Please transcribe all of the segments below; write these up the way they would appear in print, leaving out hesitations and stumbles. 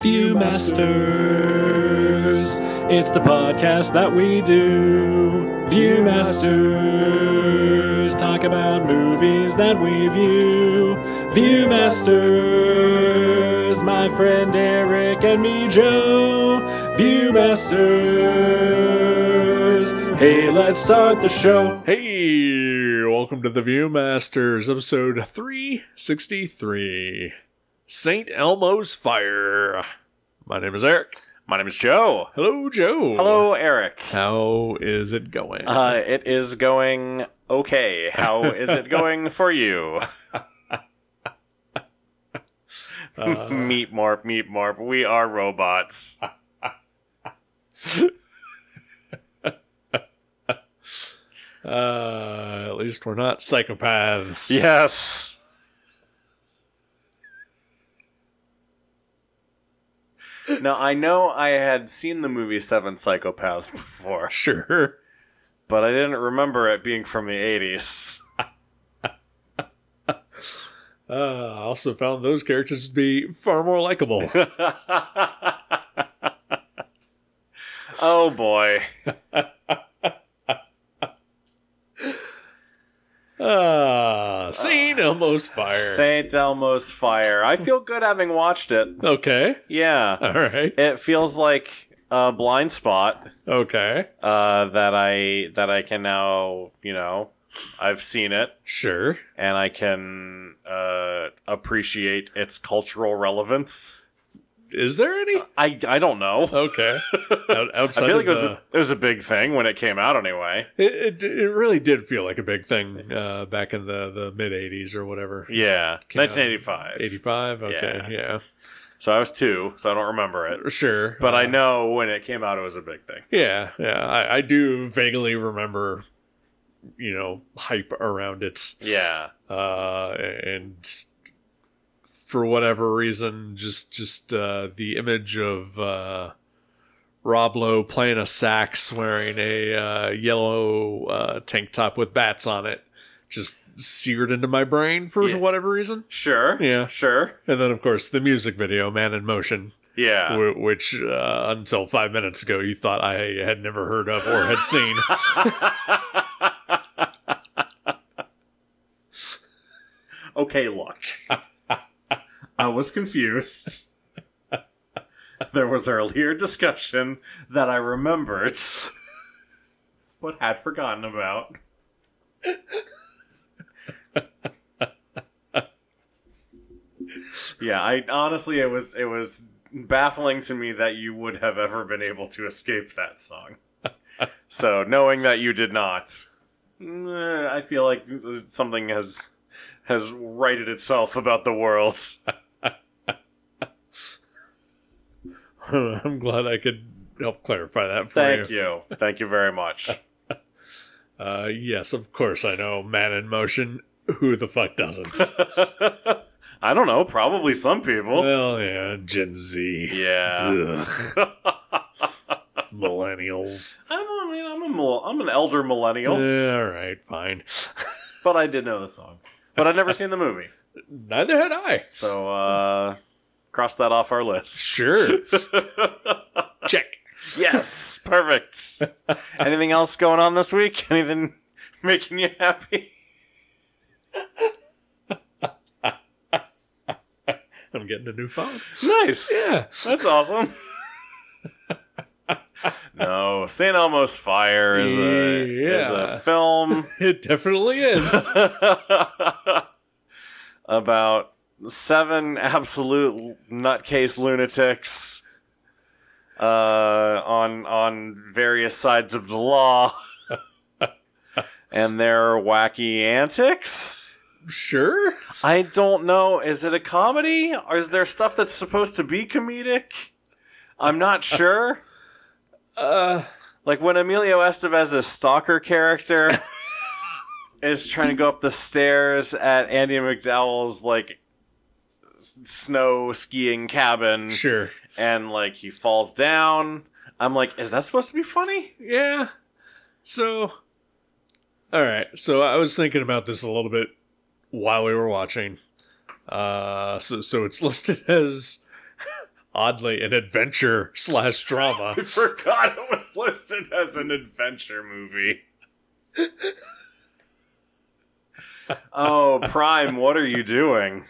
Viewmasters, it's the podcast that we do. Viewmasters, talk about movies that we view. Viewmasters, my friend Eric and me, Joe. Viewmasters, hey, let's start the show. Hey, welcome to the Viewmasters, episode 363. St. Elmo's Fire. My name is Eric. My name is Joe. Hello, Joe. Hello, Eric. How is it going? It is going okay. How is it going for you? Meat morp. We are robots. At least we're not psychopaths. Yes. Now, I know I had seen the movie Seven Psychopaths before, Sure. but I didn't remember it being from the 80s. I also found those characters to be far more likable. Oh, boy. St. Elmo's Fire. St. Elmo's Fire. I feel good having watched it. Okay. Yeah. All right. It feels like a blind spot Okay. that I can now, I've seen it Sure. and I can appreciate its cultural relevance. Is there any? I don't know. Okay. Outside I feel like of it was a big thing when it came out anyway. It really did feel like a big thing back in the mid 80s or whatever. Yeah, Came out 1985. 85? Okay, yeah. So I was 2, so I don't remember it. Sure. But I know when it came out, it was a big thing. Yeah. I do vaguely remember, hype around it. Yeah. And for whatever reason, just the image of Rob Lowe playing a sax wearing a yellow tank top with bats on it just seared into my brain for whatever reason. Sure. Yeah. Sure. And then, of course, the music video, Man in Motion, Yeah. which until 5 minutes ago you thought I had never heard of or had seen. Okay, look. I was confused. There was earlier discussion that I remembered, but had forgotten about. Yeah, I honestly, it was baffling to me that you would have ever been able to escape that song. So, knowing that you did not, I feel like something has righted itself about the world. I'm glad I could help clarify that for Thank you. Thank you very much. Yes, of course I know Man in Motion. Who the fuck doesn't? I don't know, probably some people. Well, yeah, Gen Z. Yeah. Ugh. Millennials. I'm an elder millennial, All right, fine. but I did know the song. But I'd never seen the movie. Neither had I. So, cross that off our list. Sure. Check. Yes, perfect. Anything else going on this week? Anything making you happy? I'm getting a new phone. Nice. Yeah. That's awesome. No, St. Elmo's Fire is a film It definitely is. about 7 absolute nutcase lunatics on various sides of the law and their wacky antics. Sure. I don't know. Is it a comedy? Or is there stuff that's supposed to be comedic? I'm not sure. Like when Emilio Estevez's stalker character is trying to go up the stairs at Andy McDowell's like snow skiing cabin. Sure. And like he falls down. I'm like, is that supposed to be funny? Yeah. So, all right. So I was thinking about this a little bit while we were watching. So it's listed as oddly an adventure / drama. I forgot it was listed as an adventure movie. Oh, Prime, what are you doing?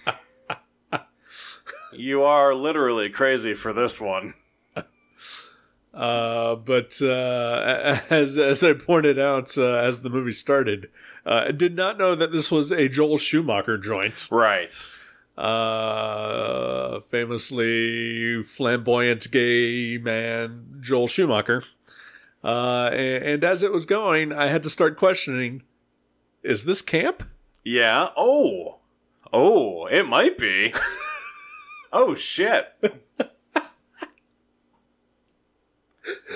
You are literally crazy for this one. But as I pointed out as the movie started, I did not know that this was a Joel Schumacher joint. Right. Famously flamboyant gay man Joel Schumacher. And as it was going, I had to start questioning, is this camp? Yeah. Oh, it might be. Oh, shit.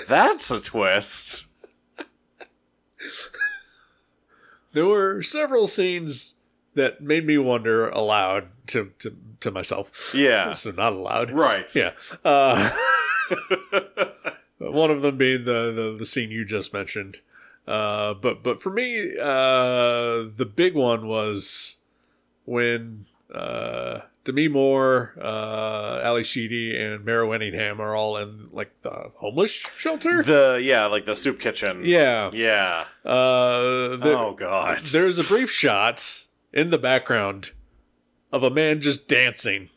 That's a twist. There were several scenes that made me wonder aloud to myself. Yeah. So not aloud. Right. Yeah. One of them being the scene you just mentioned. But for me, the big one was when Demi Moore, Ali Sheedy, and Mara Winningham are all in like the homeless shelter. Like the soup kitchen. Yeah. Yeah. Oh God. There's a brief shot in the background of a man just dancing.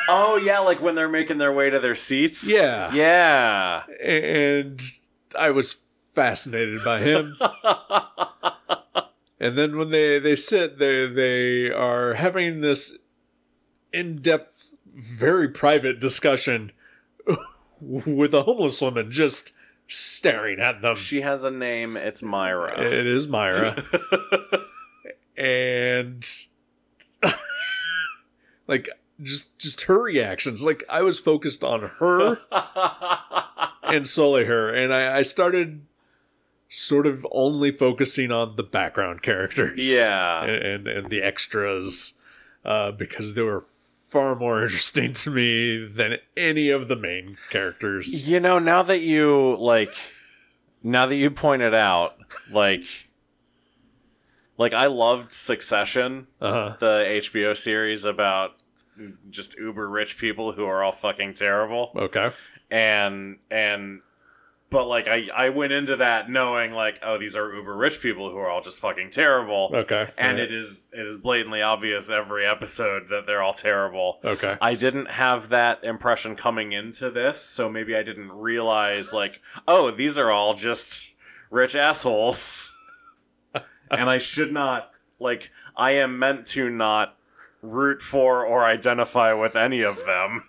Oh yeah, like when they're making their way to their seats. Yeah. Yeah. And I was fascinated by him. And then when they sit, they are having this in-depth, very private discussion with a homeless woman just staring at them. She has a name. It's Myra. It is Myra. And like just her reactions. Like I was focused on her and solely her. And I started sort of only focusing on the background characters. Yeah. And the extras. Because they were far more interesting to me than any of the main characters. You know, now that you pointed out, like I loved Succession, the HBO series about just uber rich people who are all fucking terrible. Okay. But like I went into that knowing like, oh, these are uber rich people who are all just fucking terrible. Okay. And yeah. it is blatantly obvious every episode that they're all terrible. Okay. I didn't have that impression coming into this, so maybe I didn't realize like, oh, these are all just rich assholes. And I should not, like, I am meant to not root for or identify with any of them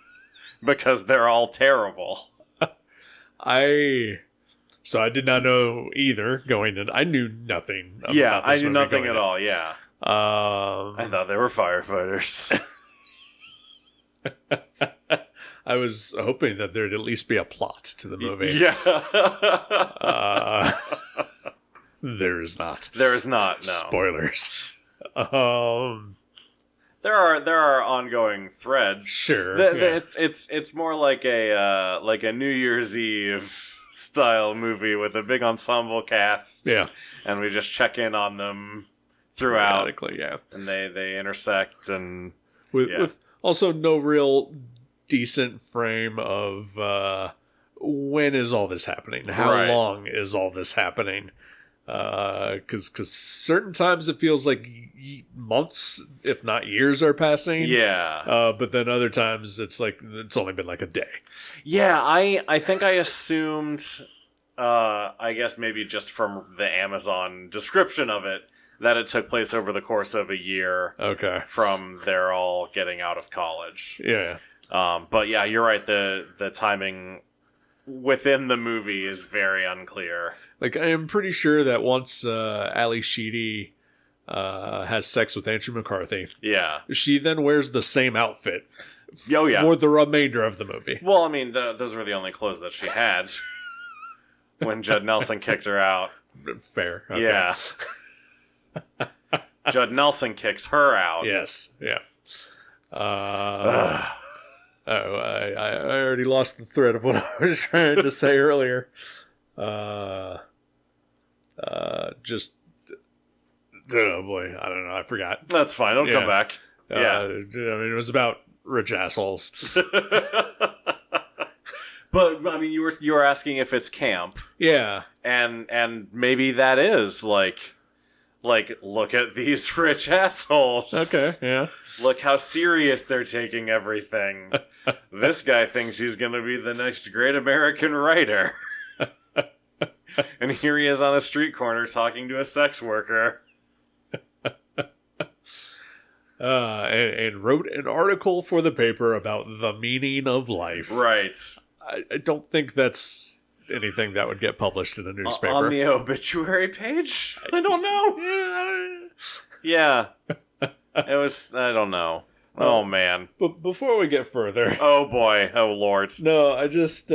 because they're all terrible. So I did not know either going in. I knew nothing about Yeah, this I knew movie nothing going at in. all, yeah. I thought they were firefighters. I was hoping that there'd at least be a plot to the movie. Yeah. There is not. There is not, no. Spoilers. There are ongoing threads. Sure. It's more like a New Year's Eve style movie with a big ensemble cast. Yeah. And we just check in on them throughout. Periodically, yeah. And they intersect and with also no real decent frame of when is all this happening? How Right. long is all this happening? Because certain times it feels like months, if not years, are passing. Yeah. But then other times it's like it's only been like a day. Yeah, I think I assumed, I guess maybe just from the Amazon description of it, that it took place over the course of a year. Okay. From they're all getting out of college. Yeah. But yeah, you're right. The timing within the movie is very unclear. Like I am pretty sure that once Ali Sheedy has sex with Andrew McCarthy, Yeah. she then wears the same outfit. Oh, yeah. For the remainder of the movie. Well, I mean, those were the only clothes that she had when Judd Nelson kicked her out. Fair. Okay. Yeah. Judd Nelson kicks her out. Yes. Yeah. I already lost the thread of what I was trying to say earlier. Just oh boy, I don't know. I forgot. That's fine. It'll come back. Yeah. I mean, it was about rich assholes. But I mean, you were asking if it's camp, Yeah. and maybe that is like look at these rich assholes. Okay. Yeah. Look how serious they're taking everything. This guy thinks he's going to be the next great American writer. And here he is on a street corner talking to a sex worker. And wrote an article for the paper about the meaning of life. Right. I don't think that's anything that would get published in a newspaper. On the obituary page? I don't know. Yeah. It was, I don't know. Oh, man. But before we get further... Oh, boy. Oh, Lord. No, I just,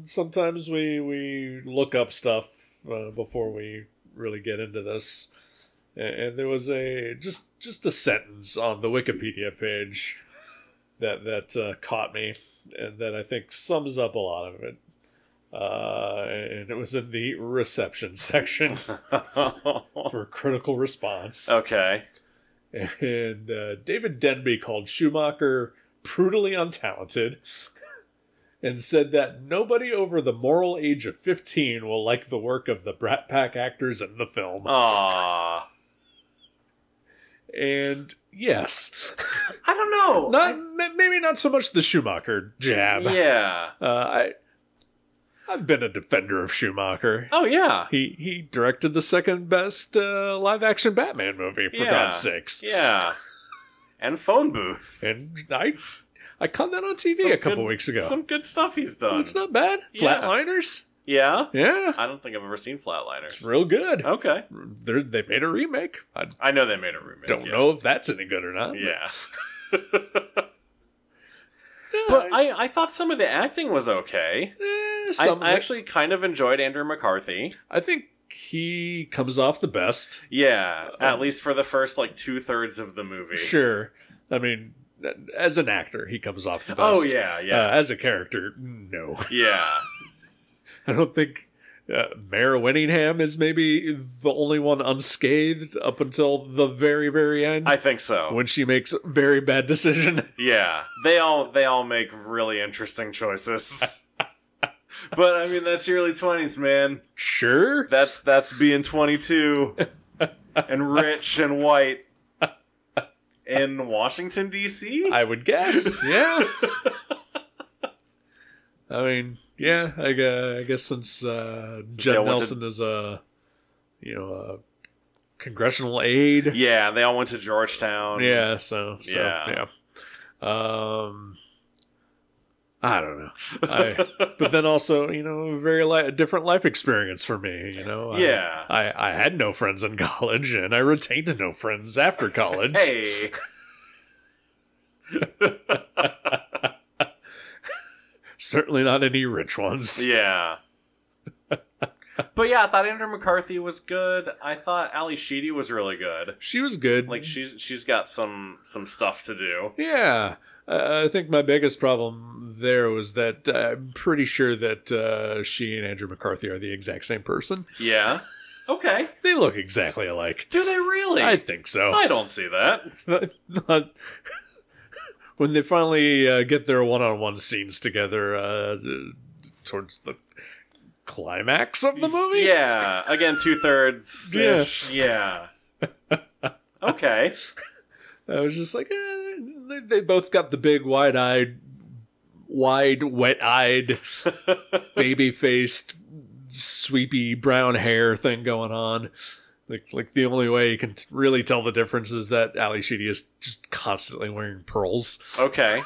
sometimes we look up stuff before we really get into this. And there was just a sentence on the Wikipedia page that caught me, and that I think sums up a lot of it. And it was in the reception section for critical response. Okay. And David Denby called Schumacher brutally untalented and said that nobody over the moral age of 15 will like the work of the Brat Pack actors in the film. Aww. And yes. I don't know. Maybe not so much the Schumacher jab. Yeah. I've been a defender of Schumacher. Oh, yeah. He directed the second best live-action Batman movie, for God's sakes. Yeah. And Phone Booth. And I caught that on TV a couple weeks ago. Some good stuff he's done. It's not bad. Yeah. Flatliners? Yeah? Yeah. I don't think I've ever seen Flatliners. It's real good. Okay. They made a remake. I know they made a remake. Don't know if that's any good or not. Yeah. But I thought some of the acting was okay. I actually kind of enjoyed Andrew McCarthy. I think he comes off the best. Yeah, at least for the first, 2/3 of the movie. Sure. I mean, as an actor, he comes off the best. Oh, yeah. As a character, no. Yeah. I don't think Mayor Winningham is maybe the only one unscathed up until the very, very end. I think so. When she makes a very bad decision. Yeah. They all make really interesting choices. But, I mean, that's your early 20s, man. Sure. That's being 22 and rich and white in Washington, D.C.? I would guess, yeah. I mean, yeah, I guess since Judd Nelson is a congressional aide. Yeah, they all went to Georgetown. Yeah, so yeah. I don't know. But then also, very different life experience for me, Yeah. I had no friends in college, and I retained no friends after college. Hey. Certainly not any rich ones. Yeah. But yeah, I thought Andrew McCarthy was good. I thought Ali Sheedy was really good. She was good. She's got some stuff to do. Yeah. I think my biggest problem there was that I'm pretty sure that she and Andrew McCarthy are the exact same person. Yeah. Okay. They look exactly alike. Do they really? I think so. I don't see that. When they finally get their one-on-one scenes together towards the climax of the movie? Yeah. Again, 2/3-ish. Yeah. Okay. I was just like, they both got the big wet-eyed, baby-faced, sweepy brown hair thing going on. Like the only way you can really tell the difference is that Ali Sheedy is just constantly wearing pearls. Okay.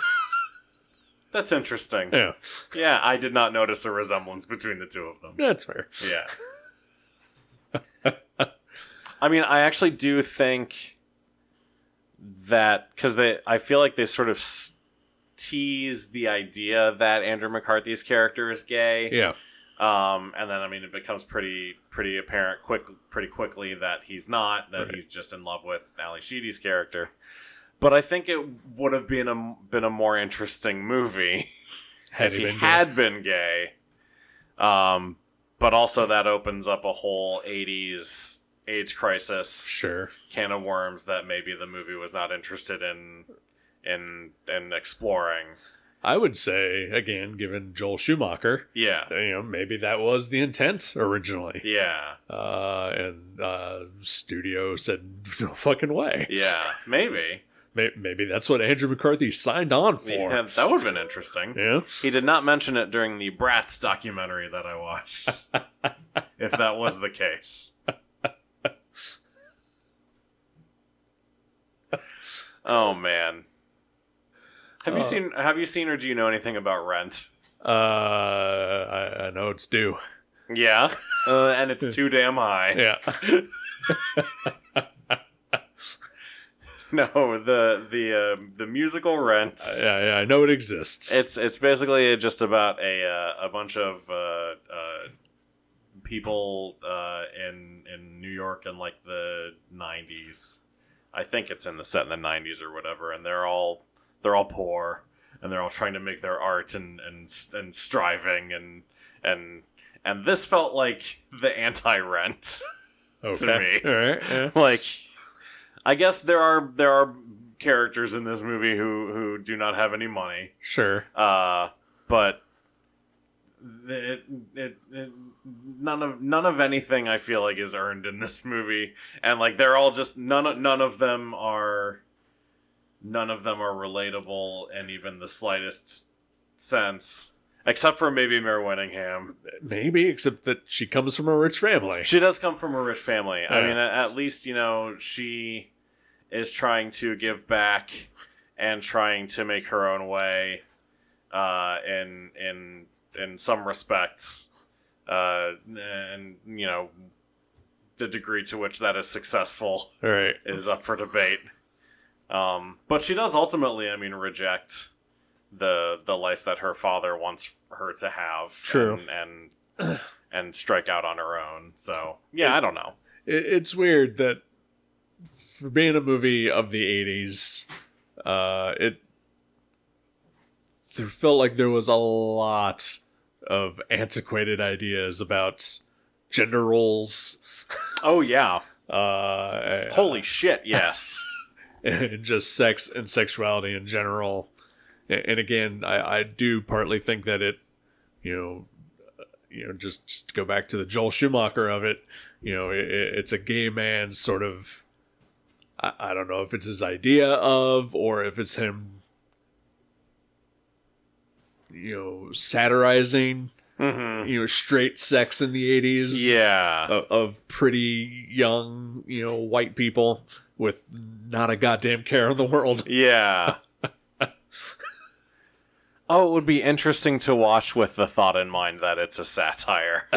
That's interesting. Yeah. Yeah, I did not notice a resemblance between the two of them. That's fair. Yeah. I mean, I actually do think that, because I feel like they sort of tease the idea that Andrew McCarthy's character is gay. Yeah. And then, I mean, it becomes pretty apparent pretty quickly that he's not, that he's just in love with Ali Sheedy's character. But I think it would have been a more interesting movie if he had been gay. But also that opens up a whole 80s AIDS crisis can of worms that maybe the movie was not interested in in exploring. I would say, again, given Joel Schumacher, maybe that was the intent originally. Yeah. And studio said, no fucking way. Yeah, maybe. Maybe that's what Andrew McCarthy signed on for. Yeah, that would have been interesting. Yeah. He did not mention it during the Bratz documentary that I watched. If that was the case. Oh man. Have you seen or do you know anything about Rent? I know it's due. Yeah. And it's too damn high. Yeah. No, the musical Rent. Yeah, I know it exists. It's basically just about a bunch of people in New York in like the 90s. I think it's set in the 90s or whatever, and they're all poor, and they're all trying to make their art and striving and this felt like the anti-Rent to me. All right. Yeah. Like, I guess there are characters in this movie who do not have any money. Sure. But none of anything I feel like is earned in this movie, and like they're all just none of them are relatable in even the slightest sense. Except for maybe Mare Winningham. Maybe, except that she comes from a rich family. She does come from a rich family. Yeah. I mean, at least, she is trying to give back and trying to make her own way in some respects. And, the degree to which that is successful is up for debate. But she does ultimately, reject the life that her father wants her to have. True. And strike out on her own. So, yeah, I don't know. It's weird that for being a movie of the 80s, there felt like there was a lot of antiquated ideas about gender roles. Oh, yeah. Holy shit, yes. And just sex and sexuality in general. And again, I do partly think that it, just to go back to the Joel Schumacher of it, it's a gay man sort of, I don't know if it's his idea of, or if it's him, satirizing, straight sex in the 80s. Yeah. Of pretty young, white people with not a goddamn care in the world. Yeah. Oh, it would be interesting to watch with the thought in mind that it's a satire.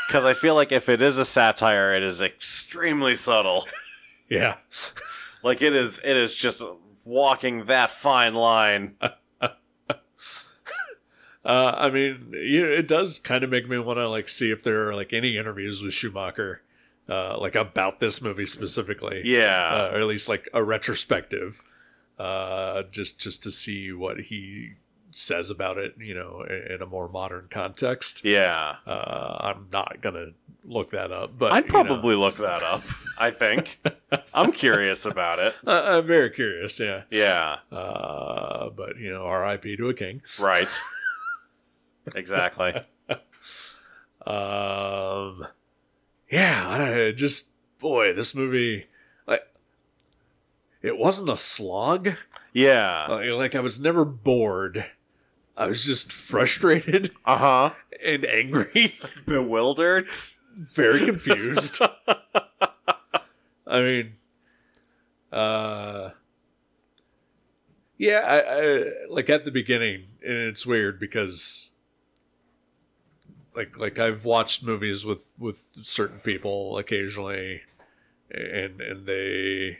Because I feel like if it is a satire, it is extremely subtle. Yeah. Like, it is just walking that fine line. It does kind of make me want to, see if there are, any interviews with Schumacher, about this movie specifically. Yeah. Or at least, a retrospective. Just to see what he says about it, in a more modern context. Yeah. I'm not gonna look that up, but I'd probably look that up. I think I'm curious about it. I'm very curious. Yeah. Yeah. But R.I.P. to a king. Right. Exactly. Yeah. This movie, it wasn't a slog. Yeah. I was never bored. I was just frustrated. And angry. Bewildered. Very confused. I at the beginning, and it's weird because I've watched movies with certain people occasionally, and they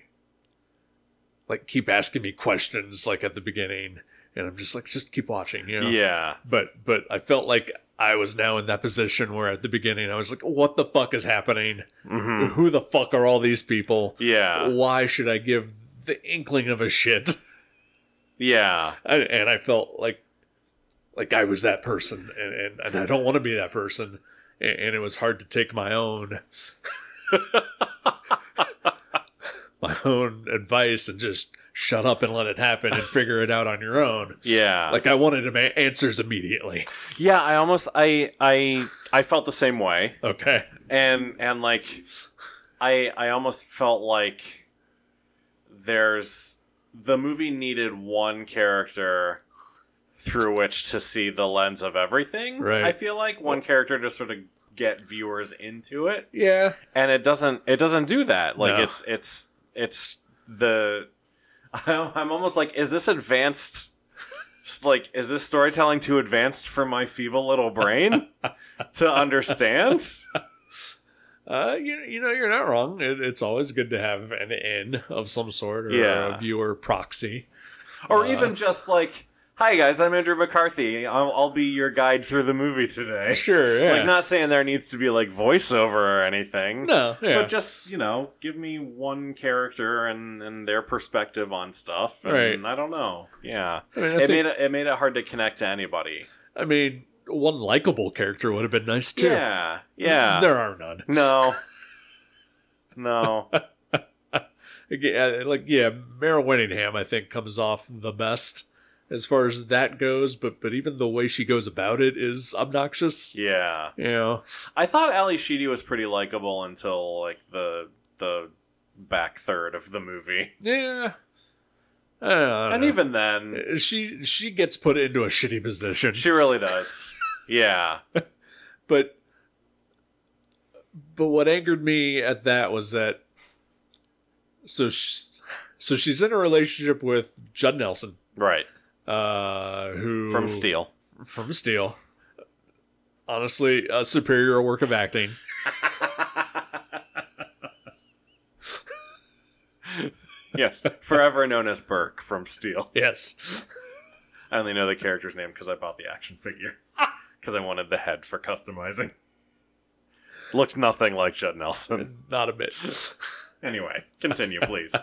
keep asking me questions at the beginning, and I'm just just keep watching, Yeah. But I felt like I was now in that position where at the beginning I was like, what the fuck is happening? Mm-hmm. Who the fuck are all these people? Yeah. Why should I give the inkling of a shit? Yeah. And I felt like I was that person, and I don't want to be that person, and it was hard to take my own my own advice and just shut up and let it happen and figure it out on your own. Yeah. Like, I wanted answers immediately. Yeah, I felt the same way. Okay. And like, I almost felt like the movie needed one character through which to see the lens of everything. Right. I feel like one character to sort of get viewers into it. Yeah. And it doesn't do that. Like, No. it's the... I'm almost like, is this advanced... Like, is this storytelling too advanced for my feeble little brain to understand? You're not wrong. It's always good to have an in of some sort, or Yeah. a viewer proxy. Or even just like, hi guys, I'm Andrew McCarthy. I'll be your guide through the movie today. Sure, yeah. Like, not saying there needs to be like voiceover or anything. No, yeah. But just, give me one character and their perspective on stuff. And Right. I don't know. Yeah. I mean, It made it hard to connect to anybody. I mean, one likable character would have been nice too. Yeah. Yeah. There are none. No. No. Meryl Winningham, I think, comes off the best as far as that goes, but even the way she goes about it is obnoxious. Yeah. You know? I thought Ali Sheedy was pretty likable until like the back third of the movie. Yeah. I don't And know. even then, She gets put into a shitty position. she really does. Yeah. But what angered me at that was that so she's in a relationship with Judd Nelson, Right. who From Steel. From Steel. Honestly, a superior work of acting. Yes. Forever known as Burke from Steel. Yes. I only know the character's name because I bought the action figure. Because I wanted the head for customizing. Looks nothing like Judd Nelson. Not a bit. Anyway, continue, please.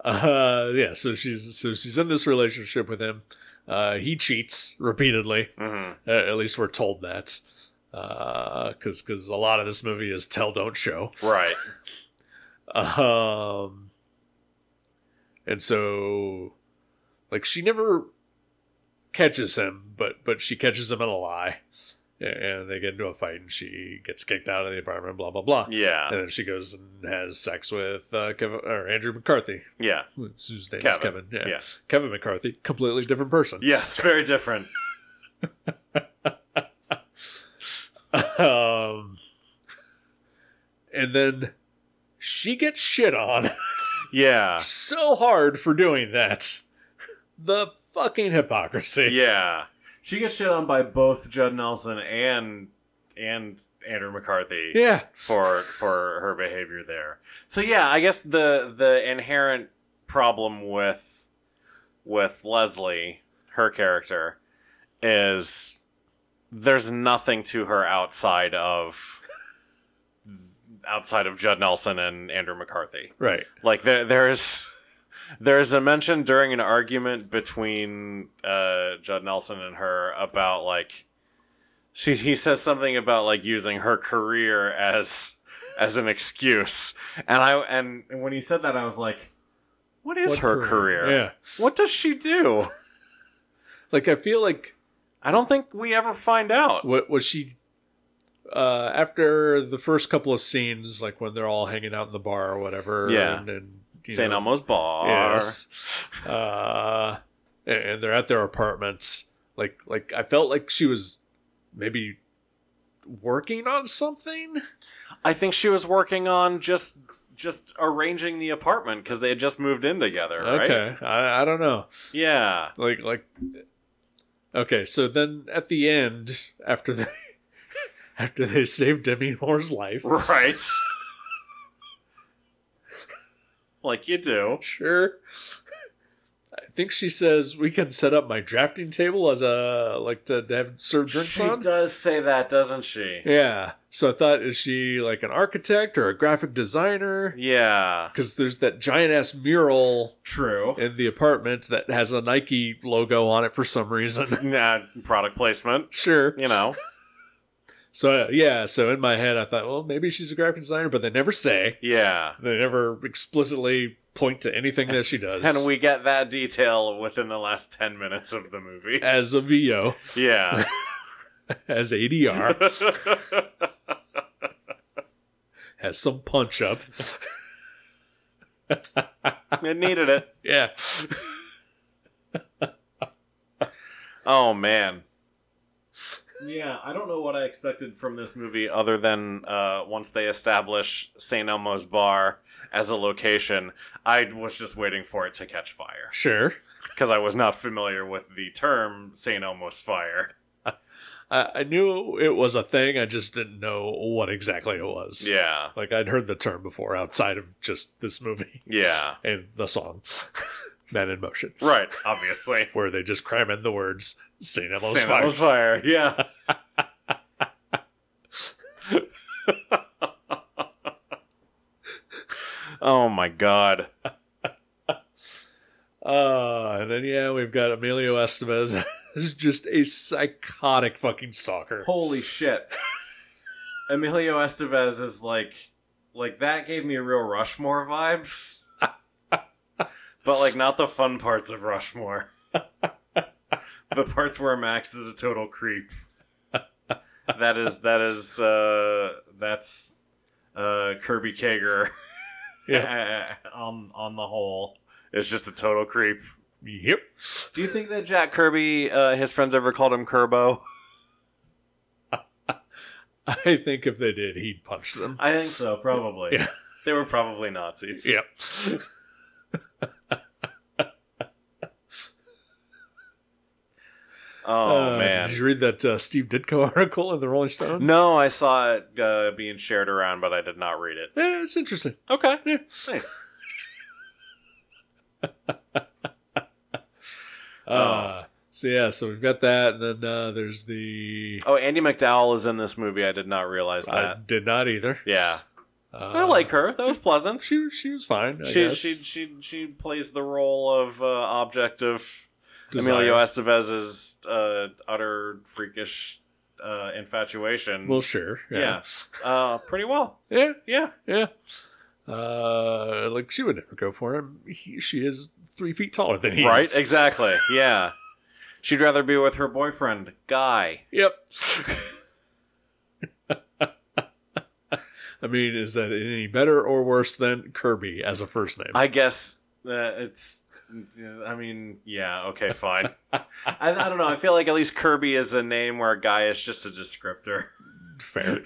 So she's in this relationship with him. He cheats repeatedly. Mm-hmm. At least we're told that. Because a lot of this movie is tell, don't show. Right. And so, like, she never catches him, but she catches him in a lie. And they get into a fight, and she gets kicked out of the apartment, blah, blah, blah. Yeah. And then she goes and has sex with Andrew McCarthy, Yeah. whose name is Kevin. Kevin. Yeah. Kevin McCarthy, completely different person. Yes, very different. And then she gets shit on Yeah. so hard for doing that. The fucking hypocrisy. Yeah. She gets shit on by both Judd Nelson and Andrew McCarthy. Yeah. For her behavior there. So yeah, I guess the inherent problem with Leslie, her character, is there's nothing to her outside of Judd Nelson and Andrew McCarthy. Right. Like there's a mention during an argument between Judd Nelson and her about like he says something about like using her career as an excuse, and when he said that I was like, what is her career? Yeah. What does she do? Like, I feel like I don't think we ever find out. what was she after the first couple of scenes, like when they're all hanging out in the bar or whatever. Yeah. And St. Elmo's bar. Yes. And they're at their apartments. Like I felt like she was maybe working on something. I think she was working on just arranging the apartment because they had just moved in together, right? Okay. I don't know. Yeah. Like okay, so then at the end, after they saved Demi Moore's life. Right. Like you do. Sure. I think she says we can set up my drafting table as to have serve drinks She on. does say that, doesn't she? Yeah. So I thought, is she like an architect or a graphic designer? Yeah. Because there's that giant ass mural True. in the apartment that has a Nike logo on it for some reason. Nah, product placement. Sure. You know. So so in my head I thought, well, maybe she's a graphic designer, but they never say. Yeah. They never explicitly point to anything that she does. And we get that detail within the last 10 minutes of the movie. As a VO. Yeah. As ADR. Has some punch up. It needed it. Yeah. Oh, man. Yeah, I don't know what I expected from this movie other than once they establish St. Elmo's Bar as a location, I was just waiting for it to catch fire. Sure. Because I was not familiar with the term St. Elmo's Fire. I knew it was a thing, I just didn't know what exactly it was. Yeah. Like, I'd heard the term before outside of just this movie. Yeah. And the song, Man in Motion. Right, obviously. Where they just cram in the words, St. Elmo's Fire. St. Elmo's Fire, yeah. Oh my god. And then, yeah, we've got Emilio Estevez as just a psychotic fucking stalker. Holy shit. Emilio Estevez is like that gave me real Rushmore vibes. But like not the fun parts of Rushmore. The parts where Max is a total creep. That's Kirby Kager. Yeah. on the whole. It's just a total creep. Yep. Do you think that Jack Kirby, his friends ever called him Kerbo? I think if they did, he'd punch them. I think so, probably. Yeah. They were probably Nazis. Yep. Oh, man. Did you read that Steve Ditko article in the Rolling Stone? No, I saw it being shared around, but I did not read it. Yeah, it's interesting. Okay. Yeah. Nice. So we've got that, and then there's the... Oh, Andie MacDowell is in this movie. I did not realize that. I did not either. Yeah. I like her. That was pleasant. She was fine, I guess. She plays the role of object of Desire. Emilio Estevez's utter freakish infatuation. Well, sure. Yeah. Pretty well. Yeah. Yeah. Yeah. Like, she would never go for him. She is 3 feet taller than he Right? is. Exactly. Yeah. She'd rather be with her boyfriend, Guy. Yep. I mean, is that any better or worse than Kirby as a first name? I guess it's... I mean, yeah, okay, fine. I don't know. I feel like at least Kirby is a name where Guy is just a descriptor. Fair.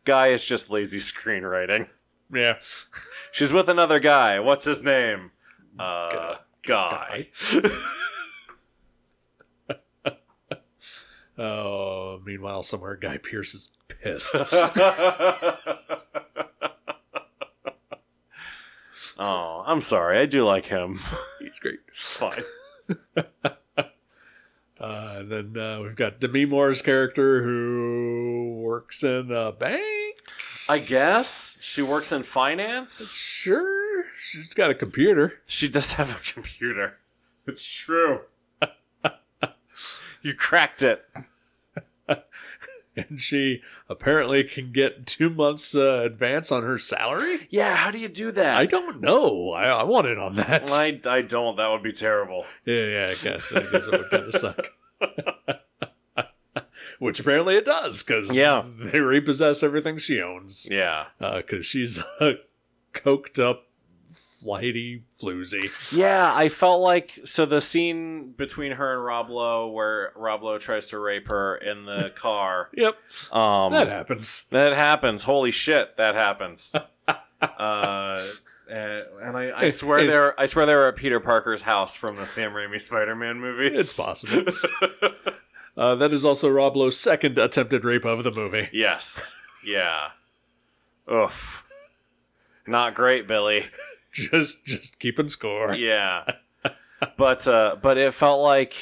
Guy is just lazy screenwriting. Yeah. She's with another guy. What's his name? Guy. Oh, meanwhile, somewhere Guy Pearce is pissed. Oh, I'm sorry. I do like him. He's great. It's fine. And then we've got Demi Moore's character who works in a bank. I guess she works in finance. Sure. She's got a computer. She does have a computer. It's true. You cracked it. And she apparently can get 2 months advance on her salary? Yeah, how do you do that? I don't know. I want in on that. I don't. That would be terrible. Yeah, I guess it would kind of suck. Which apparently it does, because they repossess everything she owns. Yeah. Because she's a coked up, flighty floozy. Yeah, I felt like... So the scene between her and Rob Lowe, where Rob Lowe tries to rape her in the car. Yep. That happens. That happens. Holy shit, that happens. And I swear they were at Peter Parker's house from the Sam Raimi Spider-Man movies. It's possible. That is also Rob Lowe's second attempted rape of the movie. Yes. Yeah. Oof. Not great, Billy. Just keeping score. Yeah. But it felt like,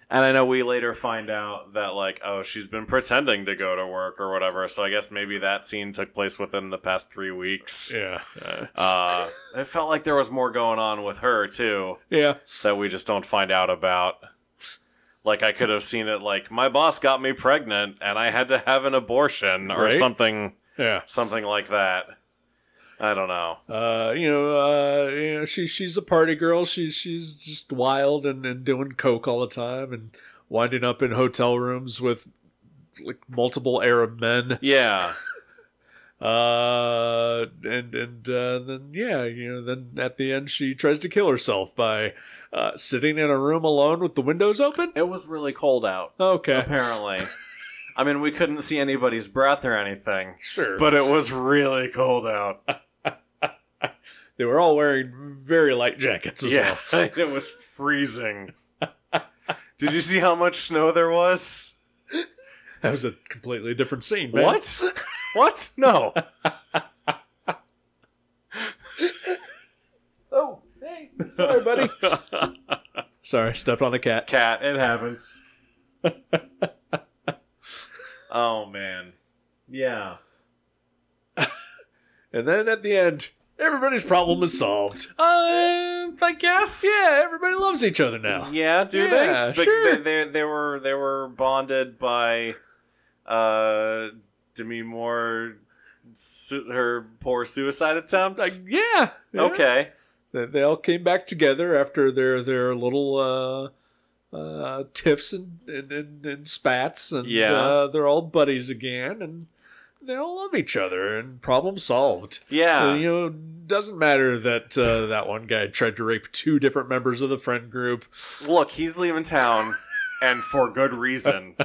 and I know we later find out that, like, oh, she's been pretending to go to work or whatever, so I guess maybe that scene took place within the past 3 weeks. Yeah. It felt like there was more going on with her, too. Yeah. That we just don't find out about. Like, I could have seen it like, my boss got me pregnant and I had to have an abortion or Right? something Yeah. Something like that. I don't know. She's a party girl. She's just wild and doing coke all the time and winding up in hotel rooms with like multiple Arab men. Yeah. Then at the end she tries to kill herself by sitting in a room alone with the windows open. It was really cold out. Okay. Apparently. I mean, we couldn't see anybody's breath or anything. Sure. But it was really cold out. They were all wearing very light jackets as well. It was freezing. Did you see how much snow there was? That was a completely different scene, man. What? What? No. Oh, hey. Sorry, buddy. Sorry, stepped on a cat. Cat, it happens. Oh, man. Yeah. And then at the end, everybody's problem is solved. I guess. Yeah, everybody loves each other now. Yeah, do Yeah, they? sure. They were bonded by Demi Moore, her poor suicide attempt. Yeah. Okay. They all came back together after their little tiffs and spats, and they're all buddies again, and they all love each other, and problem solved. Yeah. Doesn't matter that that one guy tried to rape 2 different members of the friend group. Look, he's leaving town, and for good reason.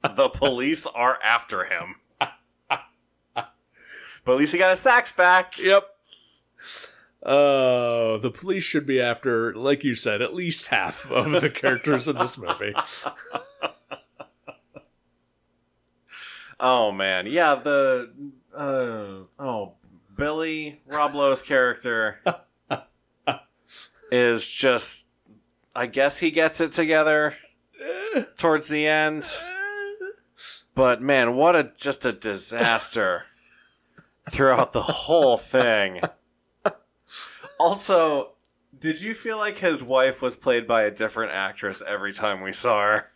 The police are after him. But at least he got his sax back. Yep. The police should be after, like you said, at least half of the characters in this movie. Oh, man. Yeah, Billy, Rob Lowe's character is just, I guess he gets it together towards the end. But, man, what just a disaster throughout the whole thing. Also, did you feel like his wife was played by a different actress every time we saw her?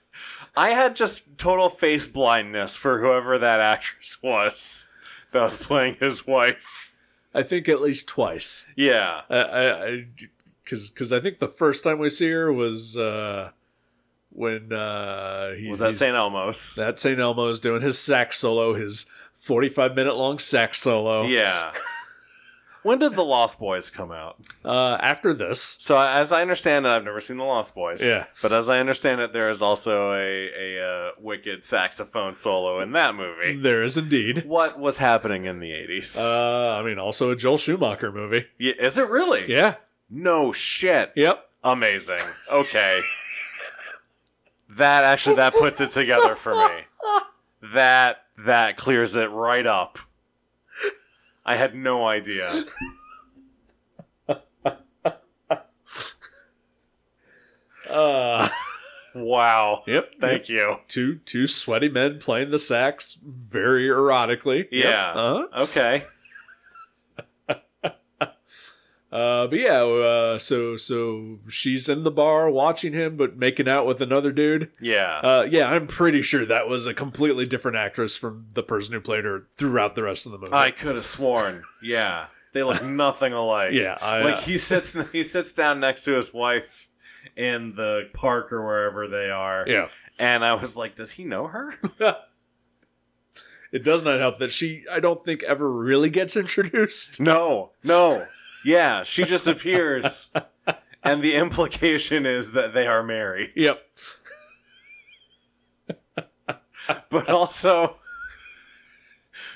I had just total face blindness for whoever that actress was that was playing his wife. I think at least twice. Yeah. Because I think the first time we see her was when was that St. Elmo's? That St. Elmo's doing his sax solo, his 45-minute long sax solo. Yeah. When did The Lost Boys come out? After this. So as I understand it, I've never seen The Lost Boys. Yeah. But as I understand it, there is also a wicked saxophone solo in that movie. There is indeed. What was happening in the 80s? Also a Joel Schumacher movie. Yeah, is it really? Yeah. No shit. Yep. Amazing. Okay. That puts it together for me. That clears it right up. I had no idea. Wow. Yep. Thank you. Two sweaty men playing the sax very erotically. Yeah. Yep. Uh-huh. Okay. So she's in the bar watching him, but making out with another dude. Yeah. I'm pretty sure that was a completely different actress from the person who played her throughout the rest of the movie. I could have sworn. Yeah. They look nothing alike. Yeah. He sits down next to his wife in the park or wherever they are. Yeah. And I was like, does he know her? It does not help that she, I don't think, ever really gets introduced. No. Yeah, she just appears, and the implication is that they are married. Yep. But also,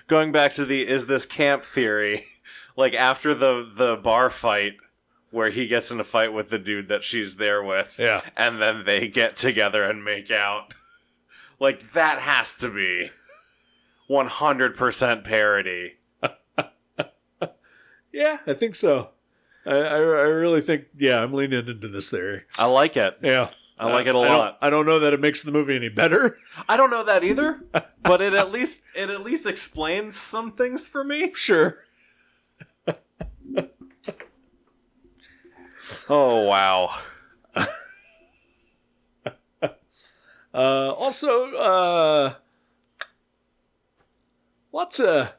going back to the is this camp theory, like after the bar fight, where he gets in a fight with the dude that she's there with, yeah, and then they get together and make out, like that has to be 100% parody. Yeah, I think so. I really think, I'm leaning into this theory. I like it. Yeah. I like it a lot. I don't know that it makes the movie any better. I don't know that either, but it at least explains some things for me. Sure. Oh, wow. Also, lots of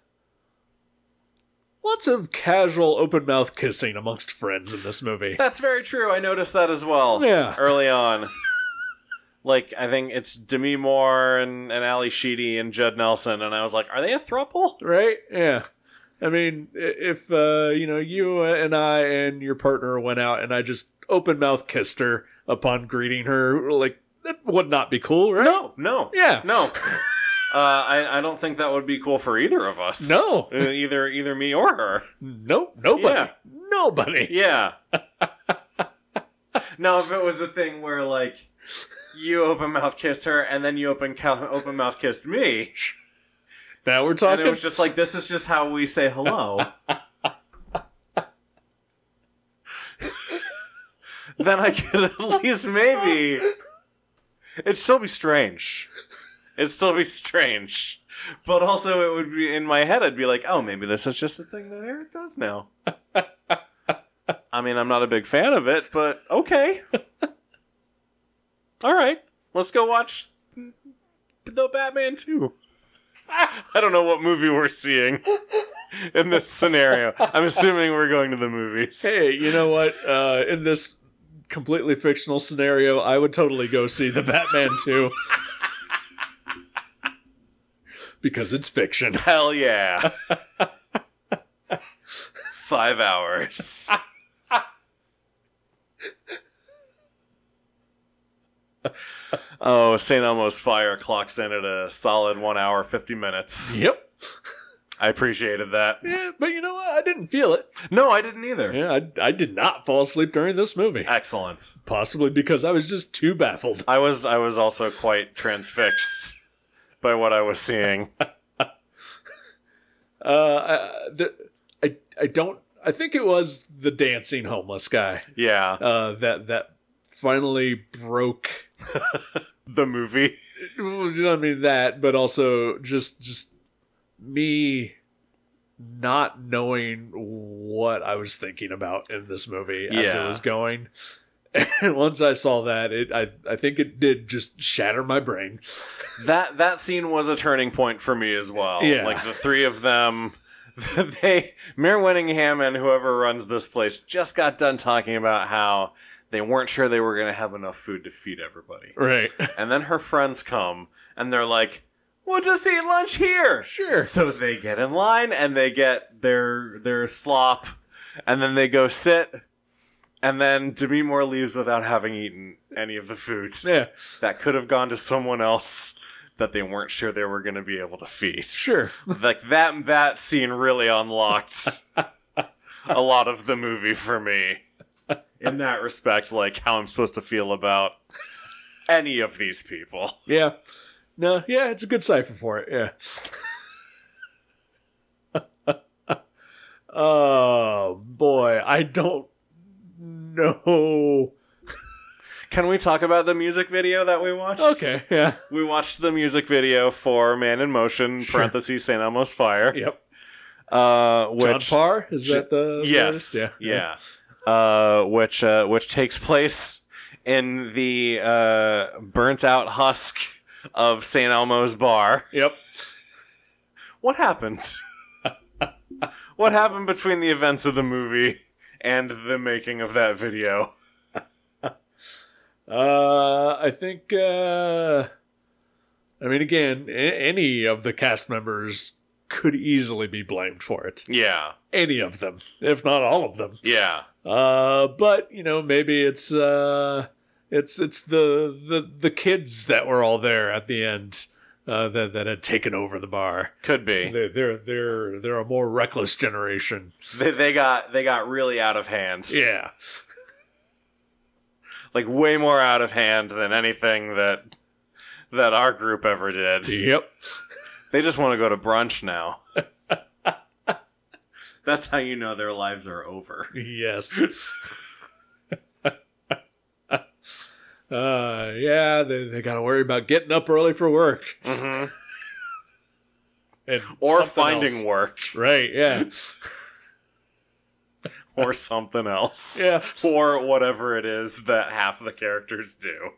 lots of casual open mouth kissing amongst friends in this movie. That's very true. I noticed that as well. Yeah. Early on. Like, I think it's Demi Moore and Ali Sheedy and Judd Nelson, and I was like, are they a throuple? Right? Yeah. I mean, if, you and I and your partner went out and I just open mouth kissed her upon greeting her, like, that would not be cool, right? No. Yeah. No. I don't think that would be cool for either of us. No. Either me or her. Nope. Nobody. Yeah. Nobody. Yeah. Now, if it was a thing where, like, you open mouth kissed her and then you open mouth kissed me. Now we're talking. And it was just like, this is just how we say hello. Then I could at least maybe. It'd still be strange. It'd still be strange. But also, it would be in my head, I'd be like, oh, maybe this is just a thing that Eric does now. I mean, I'm not a big fan of it, but okay. All right. Let's go watch The Batman 2. I don't know what movie we're seeing in this scenario. I'm assuming we're going to the movies. Hey, you know what? In this completely fictional scenario, I would totally go see The Batman 2. Because it's fiction. Hell yeah. 5 hours. Oh, St. Elmo's Fire clocks in at a solid 1 hour, 50 minutes. Yep. I appreciated that. Yeah, but you know what? I didn't feel it. No, I didn't either. Yeah, I did not fall asleep during this movie. Excellent. Possibly because I was just too baffled. I was also quite transfixed by what I was seeing. I think it was the dancing homeless guy. Yeah. That finally broke the movie. I mean that, but also just me not knowing what I was thinking about in this movie as it was going. And once I saw that, I think it did just shatter my brain. That scene was a turning point for me as well. Yeah. Like the three of them, Mayor Winningham and whoever runs this place just got done talking about how they weren't sure they were going to have enough food to feed everybody. Right. And then her friends come and they're like, we'll just eat lunch here. Sure. So they get in line and they get their slop and then they go sit. And then Demi Moore leaves without having eaten any of the food. Yeah. That could have gone to someone else that they weren't sure they were going to be able to feed. Sure. Like that scene really unlocked a lot of the movie for me. In that respect, like how I'm supposed to feel about any of these people. Yeah. No, yeah, it's a good cipher for it, yeah. Oh, boy, I don't know. Can we talk about the music video that we watched? Okay, yeah. We watched the music video for Man in Motion, parentheses, St. Elmo's Fire. Yep. Which, John Parr? Is that the... Yes. Yeah. Which takes place in the burnt out husk of St. Elmo's bar. Yep. What happened? What happened between the events of the movie and the making of that video? I think, I mean, again, any of the cast members could easily be blamed for it. Yeah. Any of them, if not all of them. Yeah. But, maybe it's the kids that were all there at the end, that had taken over the bar. Could be. They're a more reckless generation. They got really out of hand. Yeah. Like way more out of hand than anything that our group ever did. Yep. They just want to go to brunch now. That's how you know their lives are over. Yes. Yeah, they got to worry about getting up early for work. Mm-hmm. And or finding else. work. Right, yeah. Or something else. Yeah. Or whatever it is that half of the characters do.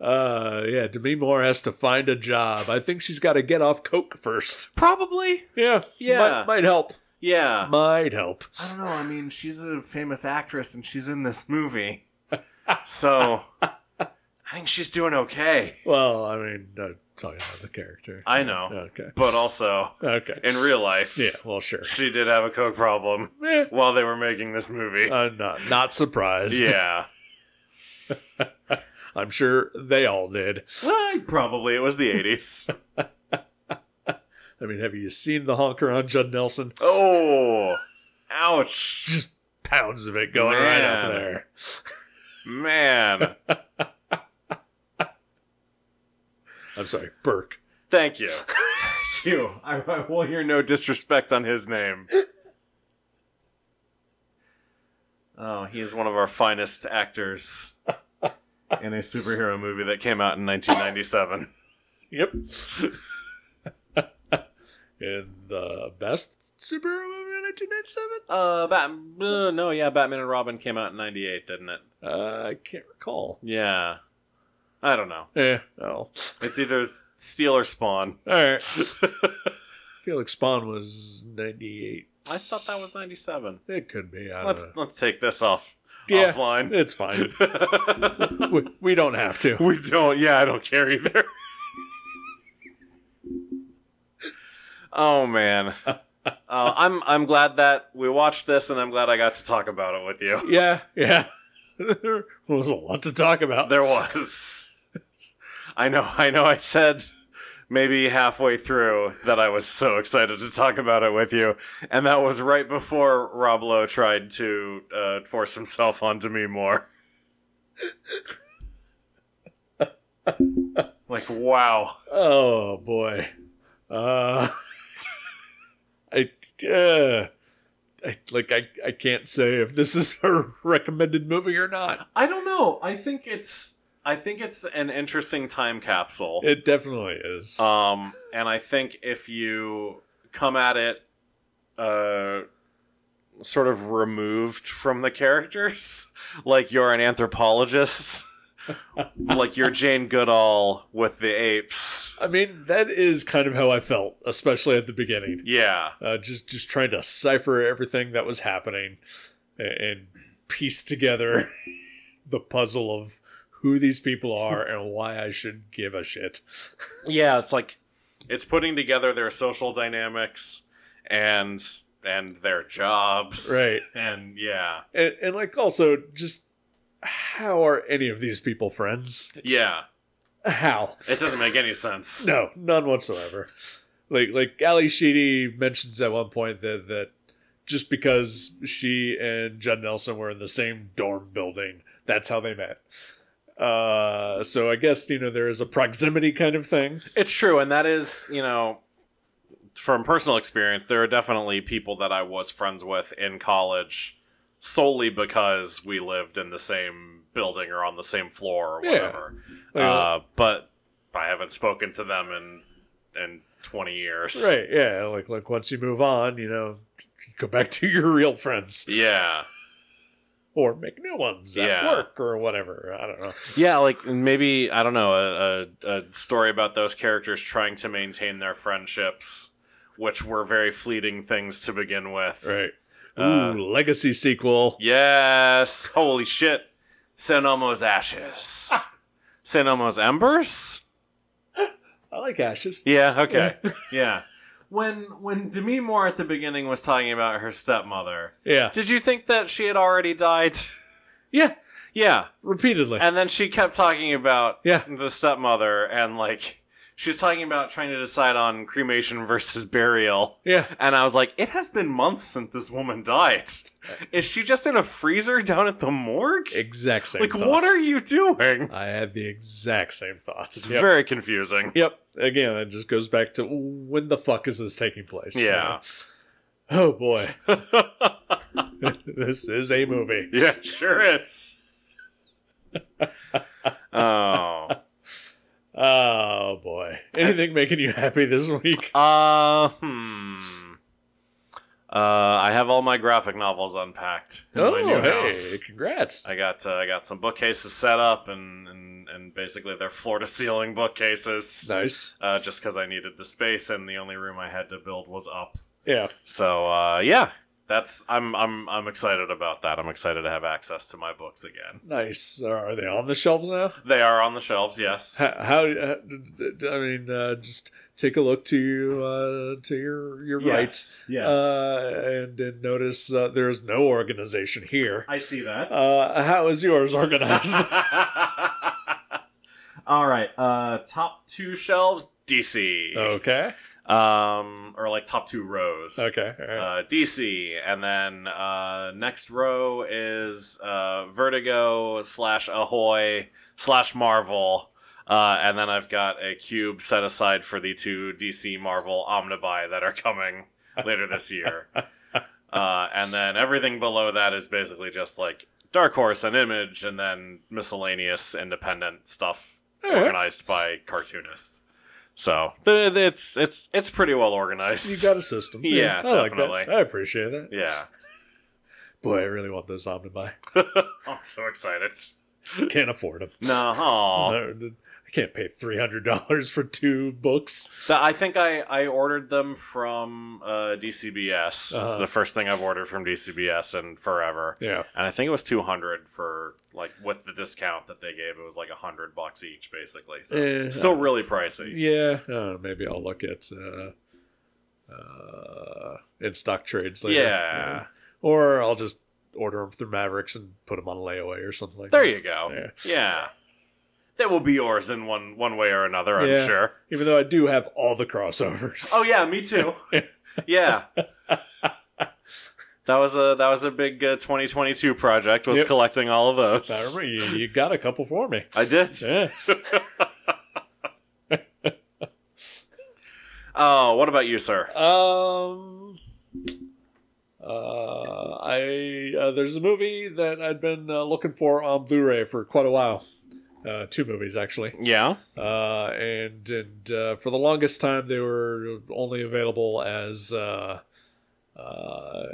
Yeah, Demi Moore has to find a job. I think she's got to get off coke first. Probably. Yeah. Yeah. Might help. Yeah. Might help. I don't know. I mean, she's a famous actress and she's in this movie. So, I think she's doing okay. Well, I mean, talking about the character. I know. Okay. But also, Okay. in real life, Yeah, well, sure. she did have a coke problem while they were making this movie. Not surprised. Yeah. I'm sure they all did. Well, probably. It was the 80s. I mean, have you seen the honker on Judd Nelson? Oh, ouch. Just pounds of it going right up there. Man. I'm sorry, Burke. Thank you. Thank you. I will hear no disrespect on his name. Oh, he is one of our finest actors in a superhero movie that came out in 1997. Yep. And the best superhero movie in 1997? Batman and Robin came out in 98, didn't it? I can't recall. Yeah. I don't know. Yeah, well. It's either Steel or Spawn. Alright. I feel like Spawn was 98. I thought that was 97. It could be. I don't know. Let's take this offline. It's fine. we don't have to. We don't. Yeah, I don't care either. Oh man. I'm glad that we watched this, and I'm glad I got to talk about it with you. Yeah. There was a lot to talk about. There was. I know. I said maybe halfway through that I was so excited to talk about it with you, and that was right before Rob Lowe tried to force himself onto me more. Like, wow. Oh boy. I can't say if this is a recommended movie or not. I don't know. I think it's an interesting time capsule. It definitely is. And I think if you come at it sort of removed from the characters, like you're an anthropologist, like you're Jane Goodall with the apes. I mean, that is kind of how I felt, especially at the beginning. Yeah. Just trying to cipher everything that was happening and piece together the puzzle of who these people are and why I should give a shit. Yeah, it's like it's putting together their social dynamics and their jobs. Right. And yeah. And like also just how are any of these people friends? Yeah. How? It doesn't make any sense. No, none whatsoever. Like Ali Sheedy mentions at one point that just because she and Judd Nelson were in the same dorm building, that's how they met. So I guess, there is a proximity kind of thing. It's true, and that is, from personal experience, there are definitely people that I was friends with in college solely because we lived in the same building or on the same floor or whatever. Yeah. But I haven't spoken to them in 20 years. Right, yeah. Like once you move on, you go back to your real friends. Yeah. Or make new ones at work or whatever. I don't know. Yeah, like maybe, I don't know, a story about those characters trying to maintain their friendships, which were very fleeting things to begin with. Right. Ooh, legacy sequel. Yes. Holy shit. San Elmo's Ashes. San Elmo's Embers? I like Ashes. Yeah, okay. Yeah. When Demi Moore at the beginning was talking about her stepmother, did you think that she had already died? Yeah. Yeah. Repeatedly. And then she kept talking about the stepmother, and she was talking about trying to decide on cremation versus burial. Yeah. And I was like, it has been months since this woman died. Is she just in a freezer down at the morgue? Exact same thoughts. What are you doing? I had the exact same thoughts. It's very confusing. Yep. Again, it just goes back to when the fuck is this taking place? Yeah. Oh, boy. This is a movie. Yeah, it sure is. Oh. Oh, boy. Anything making you happy this week? I have all my graphic novels unpacked in my new house. Congrats! I got some bookcases set up, and basically they're floor to ceiling bookcases. Nice. Just because I needed the space, and the only room I had to build was up. Yeah. So I'm excited about that. I'm excited to have access to my books again. Nice. Are they on the shelves now? They are on the shelves. Yes. Just take a look to your right. Yes. And notice there's no organization here. I see that. How is yours organized? All right. Top 2 shelves, DC. Okay. Or like top 2 rows. Okay. All right. DC, and then next row is Vertigo / Ahoy / Marvel. And then I've got a cube set aside for the 2 DC Marvel Omnibuy that are coming later this year. And then everything below that is basically just like Dark Horse and Image, and then miscellaneous independent stuff organized by cartoonists. So it's pretty well organized. You got a system. Yeah, definitely. Like that. I appreciate it. Yeah. Boy, I really want those Omnibuy. I'm so excited. Can't afford them. No. Aw. I can't pay $300 for 2 books. I think I ordered them from DCBS. It's the first thing I've ordered from DCBS in forever. Yeah. And I think it was $200 for, like, with the discount that they gave, it was like $100 each, basically. So still really pricey. Yeah. Maybe I'll look at in stock trades later. Yeah. Or I'll just order them through Mavericks and put them on layaway or something like there that. You go. Yeah. That will be yours in one way or another, I'm sure. Even though I do have all the crossovers. Oh yeah, me too. Yeah. That was a big 2022 project, was collecting all of those. I remember you got a couple for me. I did. Yeah. Oh, what about you, sir? There's a movie that I'd been looking for on Blu-ray for quite a while. 2 movies, actually. Yeah. And for the longest time, they were only available as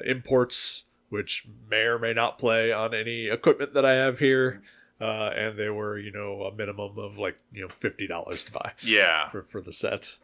imports, which may or may not play on any equipment that I have here. And they were, a minimum of like, $50 to buy. Yeah. For the set.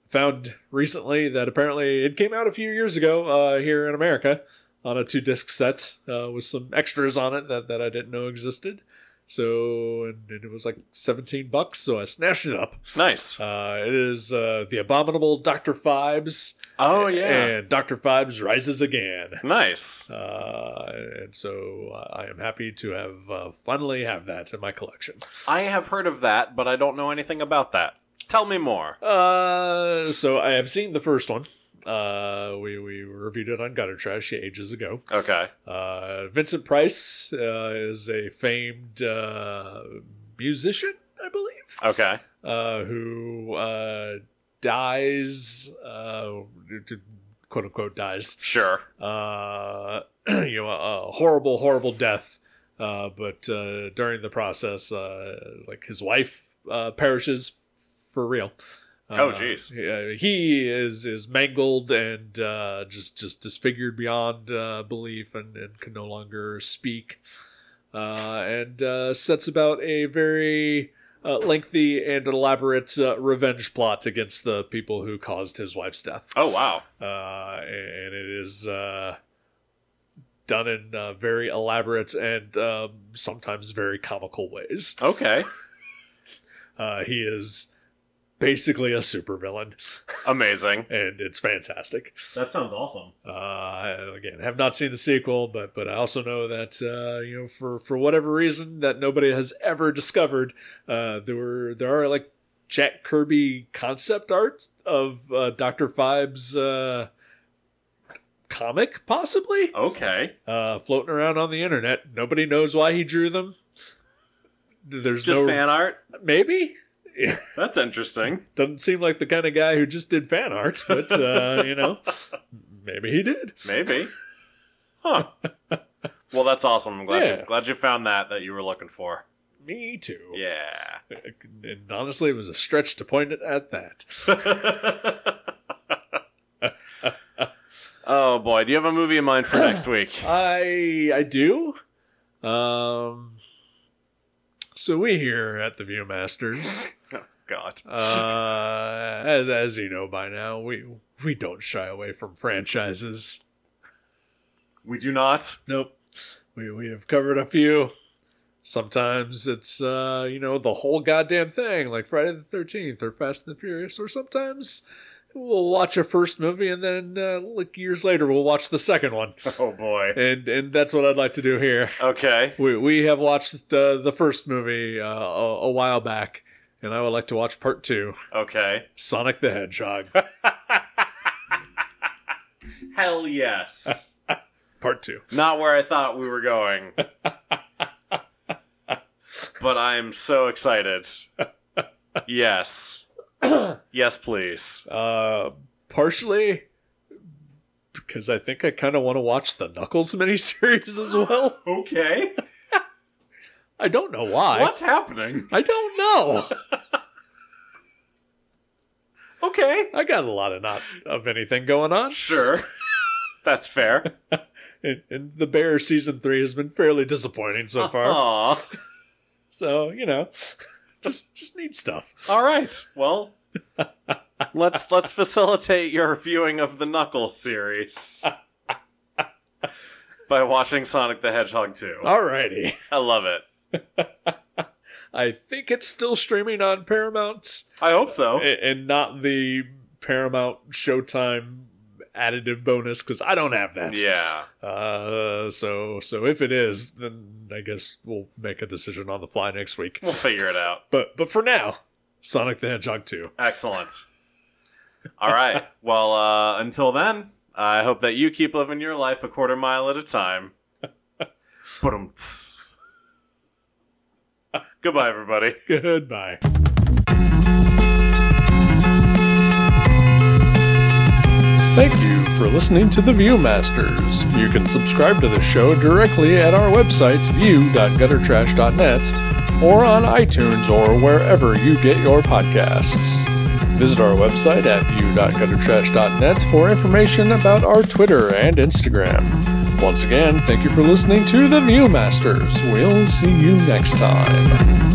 Found recently that apparently it came out a few years ago here in America on a 2-disc set with some extras on it that I didn't know existed. So, and it was like $17, so I snatched it up. Nice. It is The Abominable Dr. Phibes. Oh, yeah. And Dr. Phibes Rises Again. Nice. And so I am happy to have finally have that in my collection. I have heard of that, but I don't know anything about that. Tell me more. So I have seen the first one. We reviewed it on Gutter Trash ages ago. Okay. Vincent Price is a famed musician, I believe. Okay. Who dies, quote unquote, dies. Sure. A horrible death. But during the process, like his wife perishes for real. Oh, jeez. He is mangled and just disfigured beyond belief and can no longer speak. And sets about a very lengthy and elaborate revenge plot against the people who caused his wife's death. Oh, wow. And it is done in very elaborate and sometimes very comical ways. Okay. He is basically a supervillain. Amazing. And it's fantastic. That sounds awesome. Again, have not seen the sequel, but I also know that for whatever reason that nobody has ever discovered, there are like Jack Kirby concept art of Dr. Phibes comic, possibly. Okay. Floating around on the internet. Nobody knows why he drew them. There's just no fan art? Maybe. Yeah. That's interesting. Doesn't seem like the kind of guy who just did fan art, but, maybe he did. Maybe. Huh. Well, that's awesome. I'm glad you found that you were looking for. Me too. Yeah. And honestly, it was a stretch to point it at that. Oh boy, do you have a movie in mind for next week? I do. So we here at the Viewmasters, Oh God. as you know by now, we don't shy away from franchises. We do not. Nope. We have covered a few. Sometimes it's the whole goddamn thing, like Friday the 13th or Fast and the Furious, or sometimes we'll watch a first movie and then like years later we'll watch the second one. Oh boy. And that's what I'd like to do here. Okay. We have watched the first movie a while back, and I would like to watch part 2. Okay. Sonic the Hedgehog. Hell yes. Part 2. Not where I thought we were going. But I'm so excited. Yes. Yes, please. Partially because I think I kind of want to watch the Knuckles miniseries as well. Okay. I don't know why. What's happening? I don't know. Okay. I got a lot of not of anything going on. Sure. That's fair. And the Bear season 3 has been fairly disappointing so far. Aw. So, just need stuff. All right. Well, let's facilitate your viewing of the Knuckles series by watching Sonic the Hedgehog 2. Alrighty. I love it. I think it's still streaming on Paramount. I hope so. And not the Paramount Showtime additive bonus, because I don't have that. Yeah. So if it is, then I guess we'll make a decision on the fly next week. We'll figure it out. But for now, Sonic the Hedgehog 2. Excellent. All right. Well, until then, I hope that you keep living your life a quarter mile at a time. Goodbye, everybody. Goodbye. Thank you for listening to The Viewmasters. You can subscribe to the show directly at our website, view.guttertrash.net, or on iTunes or wherever you get your podcasts. Visit our website at view.guttertrash.net for information about our Twitter and Instagram. Once again, thank you for listening to The Viewmasters. We'll see you next time.